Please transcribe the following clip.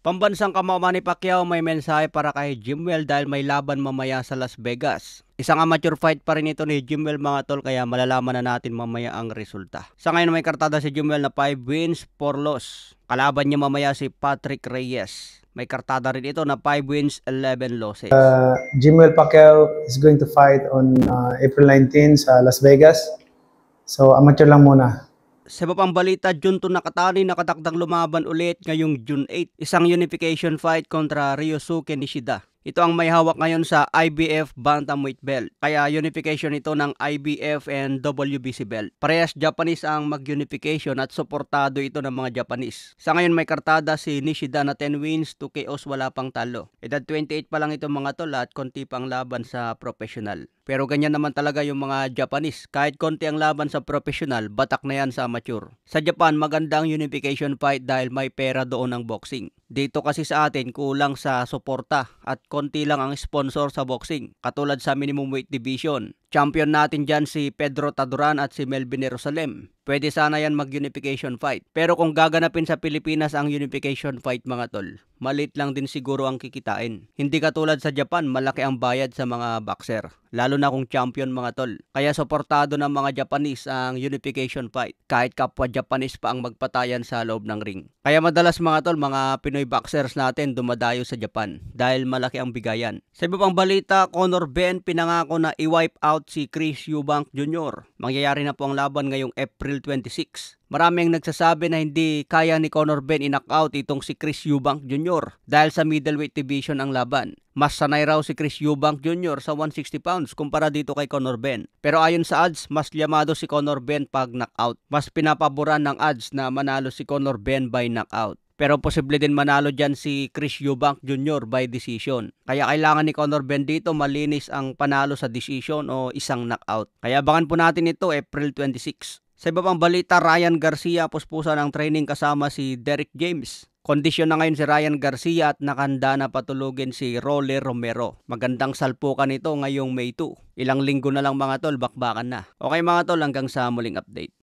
Pambansang kamao Manny Pacquiao may mensahe para kay Jimwell dahil may laban mamaya sa Las Vegas. Isang amateur fight pa rin ito ni Jimwell mga tol, kaya malalaman na natin mamaya ang resulta. Sa ngayon may kartada si Jimwell na 5 wins, 4 loss. Kalaban niya mamaya si Patrick Reyes. May kartada rin ito na 5 wins, 11 losses. Jimwell Pacquiao is going to fight on April 19 sa Las Vegas. So amateur lang muna. Sa iba pang balita, Junto Nakatani nakatakdang lumaban ulit ngayong June 8. Isang unification fight kontra Ryosuke Nishida. Ito ang may hawak ngayon sa IBF Bantamweight belt. Kaya unification ito ng IBF and WBC belt. Parehas Japanese ang mag-unification at suportado ito ng mga Japanese. Sa ngayon may kartada si Nishida na 10 wins, 2 KOs, wala pang talo. Edad 28 pa lang itong mga tol at konti pang laban sa professional. Pero ganyan naman talaga yung mga Japanese. Kahit konti ang laban sa professional, batak na yan sa amateur. Sa Japan, magandang unification fight dahil may pera doon ng boxing. Dito kasi sa atin, kulang sa suporta at konti lang ang sponsor sa boxing. Katulad sa minimum weight division. Champion natin dyan si Pedro Taduran at si Melvin Jerusalem. Pwede sana yan mag-unification fight. Pero kung gaganapin sa Pilipinas ang unification fight mga tol, malit lang din siguro ang kikitain. Hindi katulad sa Japan, malaki ang bayad sa mga boxer. Lalo na kung champion mga tol. Kaya suportado ng mga Japanese ang unification fight. Kahit kapwa Japanese pa ang magpatayan sa loob ng ring. Kaya madalas mga tol, mga Pinoy boxers natin dumadayo sa Japan. Dahil malaki ang bigayan. Sa iba pang balita, Conor Benn pinangako na i-wipe out si Chris Eubank Jr. Mangyayari na po ang laban ngayong April 26. Maraming nagsasabi na hindi kaya ni Conor Benn i-knockout itong si Chris Eubank Jr. dahil sa middleweight division ang laban. Mas sanay raw si Chris Eubank Jr. sa 160 pounds kumpara dito kay Conor Benn. Pero ayon sa odds, mas liyamado si Conor Benn pag knockout. Mas pinapaboran ng odds na manalo si Conor Benn by knockout. Pero posible din manalo dyan si Chris Eubank Jr. by decision. Kaya kailangan ni Conor Benn dito malinis ang panalo sa decision o isang knockout. Kaya abangan po natin ito April 26. Sa iba pang balita, Ryan Garcia puspusan ng training kasama si Derrick James. Kondisyon na ngayon si Ryan Garcia at nakahanda na patulugin si Rolly Romero. Magandang salpukan ito ngayong May 2. Ilang linggo na lang mga tol, bakbakan na. Okay mga tol, hanggang sa muling update.